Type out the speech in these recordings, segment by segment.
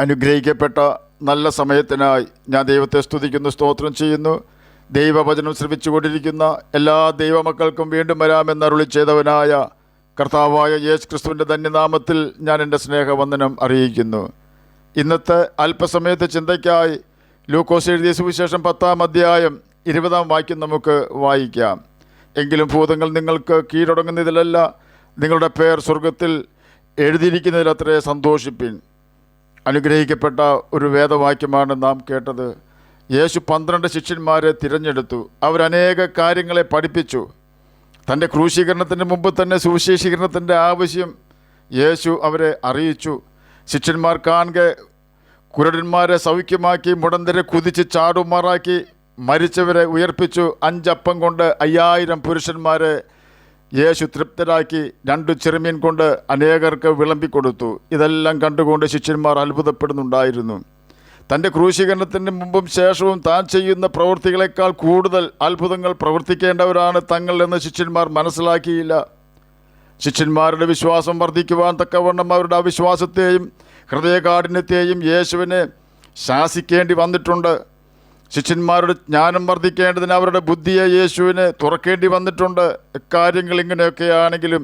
അനുഗ്രഹിക്കപ്പെട്ട നല്ല സമയത്തിനായി ഞാൻ ദൈവത്തെ സ്തുതിക്കുന്നു, സ്തോത്രം ചെയ്യുന്നു. ദൈവവചനം ശ്രവിച്ചുകൊണ്ടിരിക്കുന്ന എല്ലാ ദൈവമക്കൾക്കും വീണ്ടും വരാമെന്നരുളി ചെയ്തവനായ കർത്താവായ യേശു ക്രിസ്തുവിൻ്റെ ധന്യനാമത്തിൽ ഞാൻ എൻ്റെ സ്നേഹവന്ദനം അറിയിക്കുന്നു. ഇന്നത്തെ അല്പസമയത്തെ ചിന്തയ്ക്കായി ലൂക്കോസ് എഴുതിയ സുവിശേഷം 10-ാം അധ്യായം 20-ാം വാക്യം നമുക്ക് വായിക്കാം. എങ്കിലും ഭൂതങ്ങൾ നിങ്ങൾക്ക് കീഴടങ്ങുന്നതിലല്ല, നിങ്ങളുടെ പേർ സ്വർഗത്തിൽ എഴുതിയിരിക്കുന്നതിലത്രേ സന്തോഷിപ്പിൻ. അനുഗ്രഹിക്കപ്പെട്ട ഒരു വേദവാക്യമാണ് നാം കേട്ടത്. യേശു 12 ശിഷ്യന്മാരെ തിരഞ്ഞെടുത്തു. അവരനേക കാര്യങ്ങളെ പഠിപ്പിച്ചു. തൻ്റെ ക്രൂശീകരണത്തിന് മുമ്പ് തന്നെ സുവിശേഷീകരണത്തിൻ്റെ ആവശ്യം യേശു അവരെ അറിയിച്ചു. ശിഷ്യന്മാർ കാണെ കുരുടന്മാരെ സൗഖ്യമാക്കി, മുടന്തരെ കുതിച്ച് ചാടുമാറാക്കി, മരിച്ചവരെ ഉയർപ്പിച്ചു. 5 അപ്പം കൊണ്ട് 5000 പുരുഷന്മാരെ യേശു തൃപ്തരാക്കി. 2 ചെറുമീൻ കൊണ്ട് അനേകർക്ക് വിളമ്പിക്കൊടുത്തു. ഇതെല്ലാം കണ്ടുകൊണ്ട് ശിഷ്യന്മാർ അത്ഭുതപ്പെടുന്നുണ്ടായിരുന്നു. തൻ്റെ ക്രൂശീകരണത്തിന് മുമ്പും ശേഷവും താൻ ചെയ്യുന്ന പ്രവൃത്തികളെക്കാൾ കൂടുതൽ അത്ഭുതങ്ങൾ പ്രവർത്തിക്കേണ്ടവരാണ് തങ്ങൾ എന്ന് ശിഷ്യന്മാർ മനസ്സിലാക്കിയില്ല. ശിഷ്യന്മാരുടെ വിശ്വാസം വർദ്ധിക്കുവാൻ തക്കവണ്ണം അവരുടെ അവിശ്വാസത്തെയും ഹൃദയകാഠിന്യത്തെയും യേശുവിനെ ശാസിക്കേണ്ടി വന്നിട്ടുണ്ട്. ശിഷ്യന്മാരുടെ ജ്ഞാനം വർദ്ധിക്കേണ്ടതിന് അവരുടെ ബുദ്ധിയെ യേശുവിനെ തുറക്കേണ്ടി വന്നിട്ടുണ്ട്. ഇക്കാര്യങ്ങൾ ഇങ്ങനെയൊക്കെയാണെങ്കിലും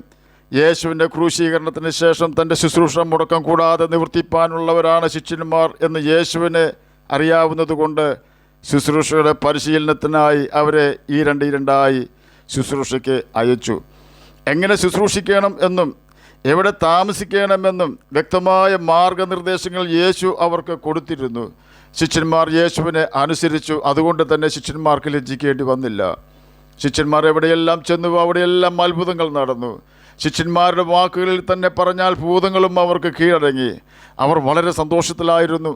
യേശുവിൻ്റെ ക്രൂശീകരണത്തിന് ശേഷം തൻ്റെ ശുശ്രൂഷ മുടക്കം കൂടാതെ നിവർത്തിപ്പാനുള്ളവരാണ് ശിഷ്യന്മാർ എന്ന് യേശുവിനെ അറിയാവുന്നതുകൊണ്ട് ശുശ്രൂഷയുടെ പരിശീലനത്തിനായി അവരെ രണ്ടായി ശുശ്രൂഷയ്ക്ക് അയച്ചു. എങ്ങനെ ശുശ്രൂഷിക്കണം എന്നും എവിടെ താമസിക്കണമെന്നും വ്യക്തമായ മാർഗനിർദ്ദേശങ്ങൾ യേശു അവർക്ക് കൊടുത്തിരുന്നു. ശിഷ്യന്മാർ യേശുവിനെ അനുസരിച്ചു. അതുകൊണ്ട് തന്നെ ശിഷ്യന്മാർക്ക് ലജ്ജിക്കേണ്ടി വന്നില്ല. ശിഷ്യന്മാർ എവിടെയെല്ലാം ചെന്നു അവിടെയെല്ലാം അത്ഭുതങ്ങൾ നടന്നു. ശിഷ്യന്മാരുടെ വാക്കുകളിൽ തന്നെ പറഞ്ഞാൽ ഭൂതങ്ങളും അവർക്ക് കീഴടങ്ങി. അവർ വളരെ സന്തോഷത്തിലായിരുന്നു.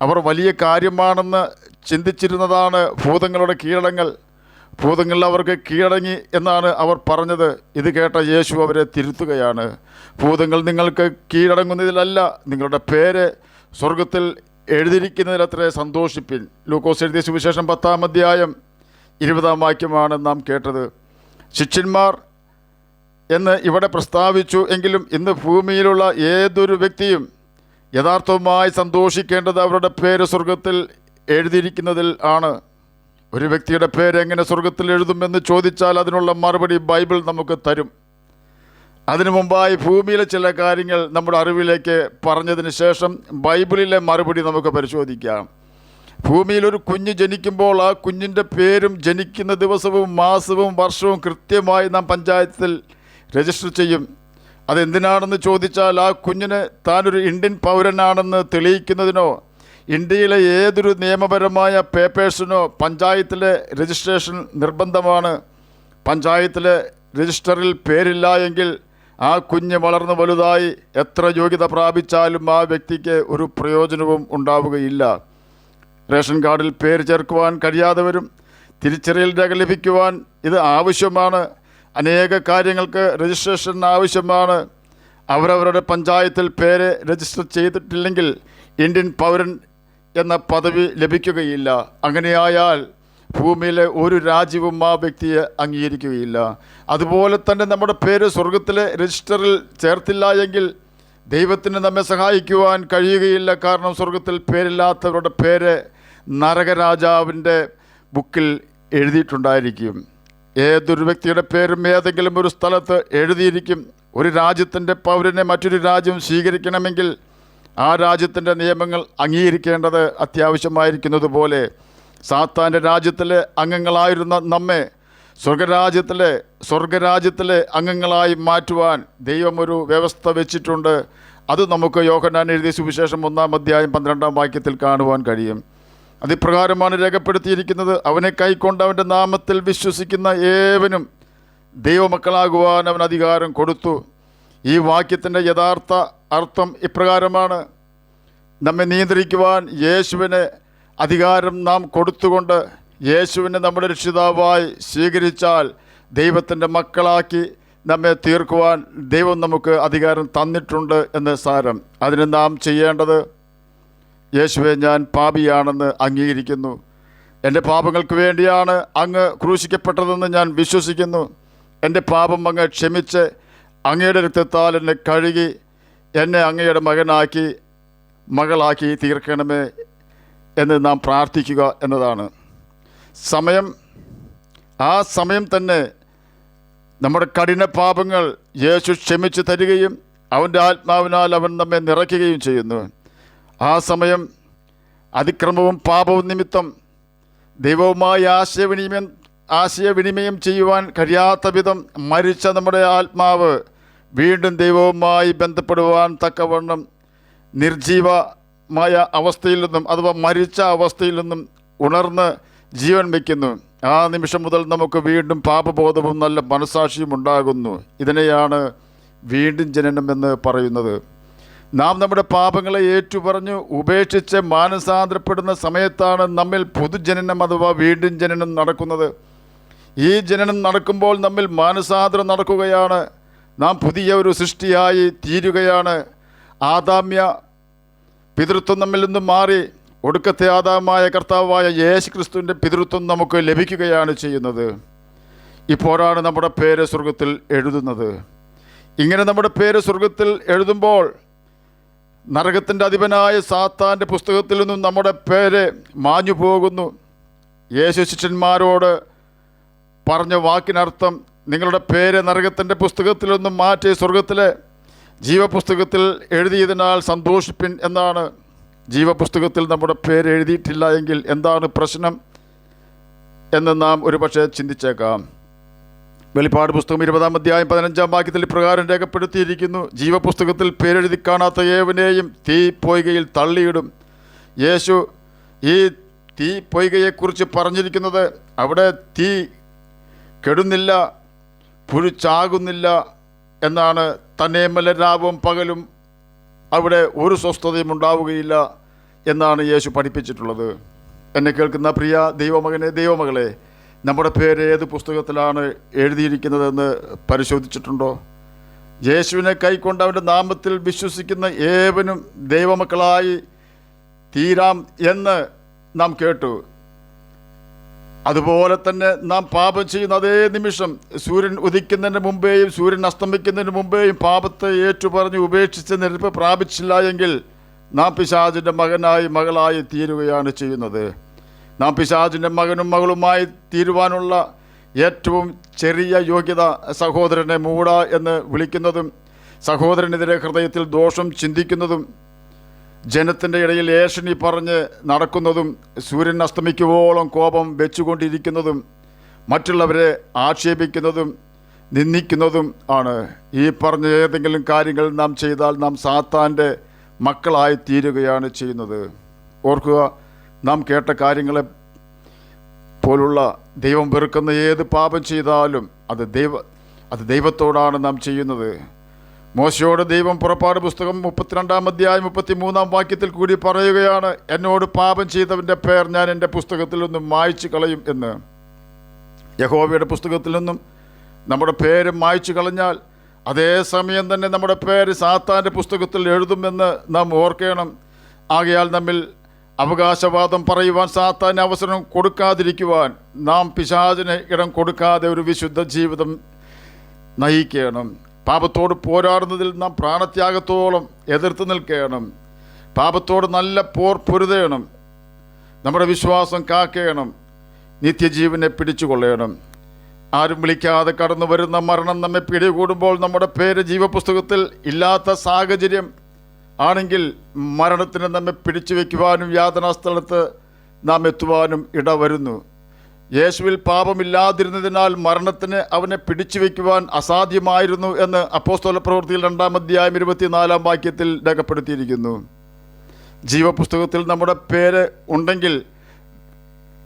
അവർ വലിയ കാര്യമാണെന്ന് ചിന്തിച്ചിരുന്നതാണ് ഭൂതങ്ങളുടെ കീഴടങ്ങൽ. ഭൂതങ്ങൾ അവർക്ക് കീഴടങ്ങി എന്നാണ് അവർ പറഞ്ഞത്. ഇത് കേട്ട യേശു അവരെ തിരുത്തുകയാണ്. ഭൂതങ്ങൾ നിങ്ങൾക്ക് കീഴടങ്ങുന്നതിലല്ല, നിങ്ങളുടെ പേര് സ്വർഗത്തിൽ എഴുതിയിരിക്കുന്നതിലത്രേ സന്തോഷിപ്പിൻ. ലൂക്കോസ് എഴുതിയ സുവിശേഷം 10-ാം അധ്യായം 20-ാം വാക്യമാണ് നാം കേട്ടത്. ശിഷ്യന്മാർ എന്ന് ഇവിടെ പ്രസ്താവിച്ചു എങ്കിലും ഇന്ന് ഭൂമിയിലുള്ള ഏതൊരു വ്യക്തിയും യഥാർത്ഥവുമായി സന്തോഷിക്കേണ്ടത് അവരുടെ പേര് സ്വർഗത്തിൽ എഴുതിയിരിക്കുന്നതിൽ ആണ്. ഒരു വ്യക്തിയുടെ പേര് എങ്ങനെ സ്വർഗത്തിൽ എഴുതുമെന്ന് ചോദിച്ചാൽ അതിനുള്ള മറുപടി ബൈബിൾ നമുക്ക് തരും. അതിനു മുമ്പായി ഭൂമിയിലെ ചില കാര്യങ്ങൾ നമ്മുടെ അറിവിലേക്ക് പറഞ്ഞതിന് ശേഷം ബൈബിളിലെ മറുപടി നമുക്ക് പരിശോധിക്കാം. ഭൂമിയിലൊരു കുഞ്ഞ് ജനിക്കുമ്പോൾ ആ കുഞ്ഞിൻ്റെ പേരും ജനിക്കുന്ന ദിവസവും മാസവും വർഷവും കൃത്യമായി നാം പഞ്ചായത്തിൽ രജിസ്റ്റർ ചെയ്യും. അതെന്തിനാണെന്ന് ചോദിച്ചാൽ ആ കുഞ്ഞിന് താനൊരു ഇന്ത്യൻ പൗരനാണെന്ന് തെളിയിക്കുന്നതിനോ ഇന്ത്യയിലെ ഏതൊരു നിയമപരമായ പേപ്പേഴ്സിനോ പഞ്ചായത്തിലെ രജിസ്ട്രേഷൻ നിർബന്ധമാണ്. പഞ്ചായത്തിലെ രജിസ്റ്ററിൽ പേരില്ല എങ്കിൽ ആ കുഞ്ഞ് വളർന്ന് വലുതായി എത്ര യോഗ്യത പ്രാപിച്ചാലും ആ വ്യക്തിക്ക് ഒരു പ്രയോജനവും ഉണ്ടാവുകയില്ല. റേഷൻ കാർഡിൽ പേര് ചേർക്കുവാൻ കഴിയാതെ വരും. തിരിച്ചറിയൽ രേഖ ലഭിക്കുവാൻ ഇത് ആവശ്യമാണ്. അനേക കാര്യങ്ങൾക്ക് രജിസ്ട്രേഷൻ ആവശ്യമാണ്. അവരവരുടെ പഞ്ചായത്തിൽ പേര് രജിസ്റ്റർ ചെയ്തിട്ടില്ലെങ്കിൽ ഇന്ത്യൻ പൗരൻ എന്ന പദവി ലഭിക്കുകയില്ല. അങ്ങനെയായാൽ ഭൂമിയിലെ ഒരു രാജ്യവും ആ വ്യക്തിയെ അംഗീകരിക്കുകയില്ല. അതുപോലെ തന്നെ നമ്മുടെ പേര് സ്വർഗത്തിലെ രജിസ്റ്ററിൽ ചേർത്തില്ല എങ്കിൽ ദൈവത്തിന് നമ്മെ സഹായിക്കുവാൻ കഴിയുകയില്ല. കാരണം സ്വർഗത്തിൽ പേരില്ലാത്തവരുടെ പേര് നരകരാജാവിൻ്റെ ബുക്കിൽ എഴുതിയിട്ടുണ്ടായിരിക്കും. ഏതൊരു വ്യക്തിയുടെ പേരും ഏതെങ്കിലും ഒരു സ്ഥലത്ത് എഴുതിയിരിക്കും. ഒരു രാജ്യത്തിൻ്റെ പൗരനെ മറ്റൊരു രാജ്യം സ്വീകരിക്കണമെങ്കിൽ ആ രാജ്യത്തിൻ്റെ നിയമങ്ങൾ അംഗീകരിക്കേണ്ടത് അത്യാവശ്യമായിരിക്കുന്നത് പോലെ സാത്താൻ്റെ രാജ്യത്തിലെ അംഗങ്ങളായിരുന്ന നമ്മെ സ്വർഗരാജ്യത്തിലെ അംഗങ്ങളായി മാറ്റുവാൻ ദൈവം ഒരു വ്യവസ്ഥ വെച്ചിട്ടുണ്ട്. അത് നമുക്ക് യോഹന്നാൻ എഴുതിയ സുവിശേഷം 1-ാം അധ്യായം 12-ാം വാക്യത്തിൽ കാണുവാൻ കഴിയും. അതിപ്രകാരമാണ് രേഖപ്പെടുത്തിയിരിക്കുന്നത്: അവനെ കൈക്കൊണ്ട് അവൻ്റെ നാമത്തിൽ വിശ്വസിക്കുന്ന ഏവനും ദൈവമക്കളാകുവാൻ അവൻ അധികാരം കൊടുത്തു. ഈ വാക്യത്തിൻ്റെ യഥാർത്ഥ അർത്ഥം ഇപ്രകാരമാണ്: നമ്മെ നിയന്ത്രിക്കുവാൻ യേശുവിന് അധികാരം നാം കൊടുത്തുകൊണ്ട് യേശുവിനെ നമ്മുടെ രക്ഷിതാവായി സ്വീകരിച്ചാൽ ദൈവത്തിൻ്റെ മക്കളാക്കി നമ്മെ തീർക്കുവാൻ ദൈവം നമുക്ക് അധികാരം തന്നിട്ടുണ്ട് എന്ന് സാരം. അതിന് നാം ചെയ്യേണ്ടത്, യേശുവെ, ഞാൻ പാപിയാണെന്ന് അംഗീകരിക്കുന്നു. എൻ്റെ പാപങ്ങൾക്ക് വേണ്ടിയാണ് അങ്ങ് ക്രൂശിക്കപ്പെട്ടതെന്ന് ഞാൻ വിശ്വസിക്കുന്നു. എൻ്റെ പാപം അങ്ങ് ക്ഷമിച്ച് അങ്ങയുടെ രക്തത്താൽ എന്നെ കഴുകി എന്നെ അങ്ങയുടെ മകനാക്കി മകളാക്കി തീർക്കണമേ എന്ന് നാം പ്രാർത്ഥിക്കുക എന്നതാണ്. ആ സമയം തന്നെ നമ്മുടെ കഠിന പാപങ്ങൾ യേശു ക്ഷമിച്ചു തരികയും അവൻ്റെ ആത്മാവിനാൽ അവൻ നമ്മെ നിറയ്ക്കുകയും ചെയ്യുന്നു. ആ സമയം അതിക്രമവും പാപവും നിമിത്തം ദൈവവുമായി ആശയവിനിമയം ചെയ്യുവാൻ കഴിയാത്ത വിധം മരിച്ച നമ്മുടെ ആത്മാവ് വീണ്ടും ദൈവവുമായി ബന്ധപ്പെടുവാൻ തക്കവണ്ണം നിർജീവമായ അവസ്ഥയിൽ നിന്നും അഥവാ മരിച്ച അവസ്ഥയിൽ നിന്നും ഉണർന്ന് ജീവൻ വയ്ക്കുന്നു. ആ നിമിഷം മുതൽ നമുക്ക് വീണ്ടും പാപബോധവും നല്ല മനസ്സാക്ഷിയും ഉണ്ടാകുന്നു. ഇതിനെയാണ് വീണ്ടും ജനനം എന്ന് പറയുന്നത്. നാം നമ്മുടെ പാപങ്ങളെ ഏറ്റുപറഞ്ഞ് ഉപേക്ഷിച്ച് മാനസാന്തരപ്പെടുന്ന സമയത്താണ് നമ്മിൽ പുതുജനനം അഥവാ വീണ്ടും ജനനം നടക്കുന്നത്. ഈ ജനനം നടക്കുമ്പോൾ നമ്മിൽ മാനസാന്തരം നടക്കുകയാണ്. നാം പുതിയ ഒരു സൃഷ്ടിയായി തീരുകയാണ്. ആദാമ്യ പിതൃത്വം നമ്മിൽ നിന്നും മാറി ഒടുക്കത്തെ ആദാമായ കർത്താവായ യേശുക്രിസ്തുവിൻ്റെ പിതൃത്വം നമുക്ക് ലഭിക്കുകയാണ് ചെയ്യുന്നത്. ഇപ്പോഴാണ് നമ്മുടെ പേര് സ്വർഗത്തിൽ എഴുതുന്നത്. ഇങ്ങനെ നമ്മുടെ പേര് സ്വർഗത്തിൽ എഴുതുമ്പോൾ നരകത്തിൻ്റെ അധിപനായ സാത്താൻ്റെ പുസ്തകത്തിൽ നിന്നും നമ്മുടെ പേര് മാഞ്ഞു പോകുന്നു. യേശു ശിഷ്യന്മാരോട് പറഞ്ഞ വാക്കിനർത്ഥം നിങ്ങളുടെ പേര് നരകത്തിൻ്റെ പുസ്തകത്തിൽ നിന്നും മാറ്റി സ്വർഗത്തിലെ ജീവപുസ്തകത്തിൽ എഴുതിയതിനാൽ സന്തോഷിപ്പിൻ എന്നാണ്. ജീവപുസ്തകത്തിൽ നമ്മുടെ പേര് എഴുതിയിട്ടില്ല എങ്കിൽ എന്താണ് പ്രശ്നം എന്ന് നാം ഒരുപക്ഷെ ചിന്തിച്ചേക്കാം. വെളിപ്പാട് പുസ്തകം 20-ാം അധ്യായം 15-ാം വാക്യത്തിൽ ഇപ്രകാരം രേഖപ്പെടുത്തിയിരിക്കുന്നു: ജീവപുസ്തകത്തിൽ പേരെഴുതി കാണാത്ത ഏവനെയും തീ പൊയ്കയിൽ തള്ളിയിടും. യേശു ഈ തീ പൊയ്കയെക്കുറിച്ച് പറഞ്ഞിരിക്കുന്നത് അവിടെ തീ കെടുന്നില്ല, പുഴുച്ചാകുന്നില്ല എന്നാണ്. തന്നെയുമല്ല രാവും പകലും അവിടെ ഒരു സ്വസ്ഥതയും ഉണ്ടാവുകയില്ല എന്നാണ് യേശു പഠിപ്പിച്ചിട്ടുള്ളത്. എന്നെ കേൾക്കുന്ന പ്രിയ ദൈവമകനെ, ദൈവമകളെ, നമ്മുടെ പേര് ഏത് പുസ്തകത്തിലാണ് എഴുതിയിരിക്കുന്നതെന്ന് പരിശോധിച്ചിട്ടുണ്ടോ? യേശുവിനെ കൈക്കൊണ്ട് അവൻ്റെ നാമത്തിൽ വിശ്വസിക്കുന്ന ഏവനും ദൈവമക്കളായി തീരാം എന്ന് നാം കേട്ടു. അതുപോലെ തന്നെ നാം പാപം ചെയ്യുന്ന അതേ നിമിഷം സൂര്യൻ ഉദിക്കുന്നതിന് മുമ്പേയും സൂര്യൻ അസ്തമിക്കുന്നതിന് മുമ്പേയും പാപത്തെ ഏറ്റുപറഞ്ഞ് ഉപേക്ഷിച്ച് നിരപ്പ് പ്രാപിച്ചില്ല എങ്കിൽ നാം പിശാചിൻ്റെ മകനായി മകളായി തീരുകയാണ് ചെയ്യുന്നത്. നാം പിശാചിൻ്റെ മകനും മകളുമായി തീരുവാനുള്ള ഏറ്റവും ചെറിയ യോഗ്യത സഹോദരനെ മൂട എന്ന് വിളിക്കുന്നതും സഹോദരനെതിരെ ഹൃദയത്തിൽ ദോഷം ചിന്തിക്കുന്നതും ജനത്തിൻ്റെ ഇടയിൽ ഏഷണി പറഞ്ഞ് നടക്കുന്നതും സൂര്യൻ അസ്തമിക്കുവോളം കോപം വെച്ചുകൊണ്ടിരിക്കുന്നതും മറ്റുള്ളവരെ ആക്ഷേപിക്കുന്നതും നിന്ദിക്കുന്നതും ആണ്. ഈ പറഞ്ഞ ഏതെങ്കിലും കാര്യങ്ങൾ നാം ചെയ്താൽ നാം സാത്താൻ്റെ മക്കളായി തീരുകയാണ് ചെയ്യുന്നത്. ഓർക്കുക, നാം കേട്ട കാര്യങ്ങളെ പോലുള്ള ദൈവം വെറുക്കുന്ന ഏത് പാപം ചെയ്താലും അത് ദൈവത്തോടാണ് നാം ചെയ്യുന്നത്. മോശയോട് ദൈവം പുറപ്പാട് പുസ്തകം 32-ാം അധ്യായം 33-ാം വാക്യത്തിൽ കൂടി പറയുകയാണ്: എന്നോട് പാപം ചെയ്തവൻ്റെ പേർ ഞാൻ എൻ്റെ പുസ്തകത്തിൽ നിന്നും മായ്ച്ചു കളയും എന്ന്. യഹോവയുടെ പുസ്തകത്തിൽ നിന്നും നമ്മുടെ പേര് മായ്ച്ചു കളഞ്ഞാൽ അതേ സമയം തന്നെ നമ്മുടെ പേര് സാത്താൻ്റെ പുസ്തകത്തിൽ എഴുതുമെന്ന് നാം ഓർക്കണം. ആകയാൽ നമ്മിൽ അവകാശവാദം പറയുവാൻ സാത്താന് അവസരം കൊടുക്കാതിരിക്കുവാൻ നാം പിശാചിന് ഇടം കൊടുക്കാതെ ഒരു വിശുദ്ധ ജീവിതം നയിക്കണം. പാപത്തോട് പോരാടുന്നതിൽ നാം പ്രാണത്യാഗത്തോളം എതിർത്ത് നിൽക്കണം. പാപത്തോട് നല്ല പോർ പൊരുതണം. നമ്മുടെ വിശ്വാസം കാക്കണം. നിത്യജീവനെ പിടിച്ചുകൊള്ളണം. ആരും വിളിക്കാതെ കടന്നു വരുന്ന മരണം നമ്മെ പിടികൂടുമ്പോൾ നമ്മുടെ പേര് ജീവപുസ്തകത്തിൽ ഇല്ലാത്ത സാഹചര്യം ആണെങ്കിൽ മരണത്തിന് നമ്മെ പിടിച്ചു വയ്ക്കുവാനും യാതനാസ്ഥലത്ത് നാം എത്തുവാനും ഇടവരുന്നു. യേശുവിൽ പാപമില്ലാതിരുന്നതിനാൽ മരണത്തിന് അവനെ പിടിച്ചു വയ്ക്കുവാൻ അസാധ്യമായിരുന്നു എന്ന് അപ്പോസ്തല പ്രവൃത്തിയിൽ 2-ാം അധ്യായം 24-ാം വാക്യത്തിൽ രേഖപ്പെടുത്തിയിരിക്കുന്നു. ജീവപുസ്തകത്തിൽ നമ്മുടെ പേര് ഉണ്ടെങ്കിൽ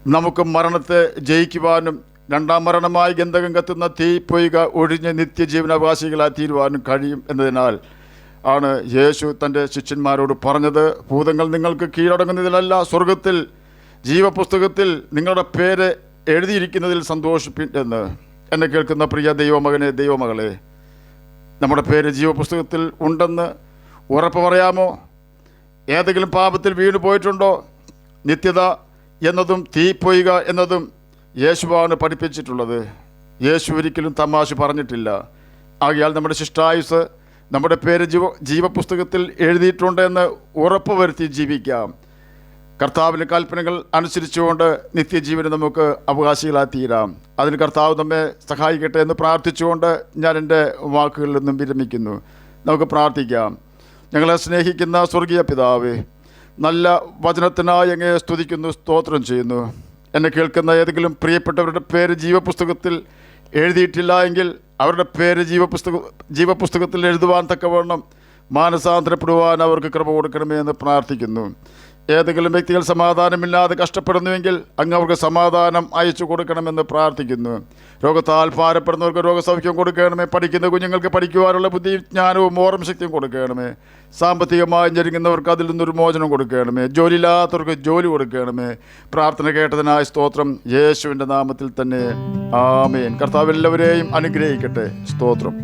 നമുക്ക് മരണത്തെ ജയിക്കുവാനും രണ്ടാം മരണമായി ഗന്ധകം കത്തുന്ന തീ പൊയ്ക ഒഴിഞ്ഞ് നിത്യജീവനാവകാശികളായി തീരുവാനും കഴിയും എന്നതിനാൽ ആണ് യേശു തൻ്റെ ശിഷ്യന്മാരോട് പറഞ്ഞത്: ഭൂതങ്ങൾ നിങ്ങൾക്ക് കീഴടങ്ങുന്നതിലല്ല, സ്വർഗത്തിൽ ജീവപുസ്തകത്തിൽ നിങ്ങളുടെ പേര് എഴുതിയിരിക്കുന്നതിൽ സന്തോഷിപ്പിൻ എന്ന്. എന്നെ കേൾക്കുന്ന പ്രിയ ദൈവമകനെ, ദൈവമകളെ, നമ്മുടെ പേര് ജീവപുസ്തകത്തിൽ ഉണ്ടെന്ന് ഉറപ്പ് പറയാമോ? ഏതെങ്കിലും പാപത്തിൽ വീണു പോയിട്ടുണ്ടോ? നിത്യത എന്നതും തീ പൊയ്ക എന്നതും യേശുവാണ് പഠിപ്പിച്ചിട്ടുള്ളത്. യേശു ഒരിക്കലും തമാശ പറഞ്ഞിട്ടില്ല. ആകയാൽ നമ്മുടെ ശിഷ്ടായുസ് നമ്മുടെ പേര് ജീവപുസ്തകത്തിൽ എഴുതിയിട്ടുണ്ടെന്ന് ഉറപ്പ് വരുത്തി ജീവിക്കാം. കർത്താവിൻ്റെ കൽപ്പനകൾ അനുസരിച്ചുകൊണ്ട് നിത്യജീവന് നമുക്ക് അവകാശികളായി തീരാം. അതിന് കർത്താവ് നമ്മെ സഹായിക്കട്ടെ എന്ന് പ്രാർത്ഥിച്ചുകൊണ്ട് ഞാൻ എൻ്റെ വാക്കുകളിൽ നിന്നും വിരമിക്കുന്നു. നമുക്ക് പ്രാർത്ഥിക്കാം. ഞങ്ങളെ സ്നേഹിക്കുന്ന സ്വർഗീയ പിതാവേ, നല്ല വചനത്തിനായി അങ്ങയെ സ്തുതിക്കുന്നു, സ്തോത്രം ചെയ്യുന്നു. എന്നെ കേൾക്കുന്ന ഏതെങ്കിലും പ്രിയപ്പെട്ടവരുടെ പേര് ജീവപുസ്തകത്തിൽ എഴുതിയിട്ടില്ല എങ്കിൽ അവരുടെ പേര് ജീവപുസ്തകത്തിൽ എഴുതുവാൻ തക്കവണ്ണം മാനസാന്തരപ്പെടുവാൻ അവർക്ക് കൃപ കൊടുക്കണമേ എന്ന് പ്രാർത്ഥിക്കുന്നു. ഏതെങ്കിലും വ്യക്തികൾ സമാധാനമില്ലാതെ കഷ്ടപ്പെടുന്നുവെങ്കിൽ അങ്ങ് അവർക്ക് സമാധാനം അയച്ചു കൊടുക്കണമെന്ന് പ്രാർത്ഥിക്കുന്നു. രോഗത്താൽ ഭാരപ്പെടുന്നവർക്ക് രോഗസൗഖ്യം കൊടുക്കണമേ. പഠിക്കുന്ന കുഞ്ഞുങ്ങൾക്ക് പഠിക്കുവാനുള്ള ബുദ്ധിയും ജ്ഞാനവും ഓർമ്മശക്തിയും കൊടുക്കണമേ. സാമ്പത്തികമായി ഞെരുങ്ങുന്നവർക്ക് അതിൽ നിന്നൊരു മോചനം കൊടുക്കണമേ. ജോലിയില്ലാത്തവർക്ക് ജോലി കൊടുക്കണമേ. പ്രാർത്ഥന കേട്ടതിനായി സ്തോത്രം. യേശുവിൻ്റെ നാമത്തിൽ തന്നെ ആമേൻ. കർത്താവ് എല്ലാവരെയും അനുഗ്രഹിക്കട്ടെ. സ്തോത്രം.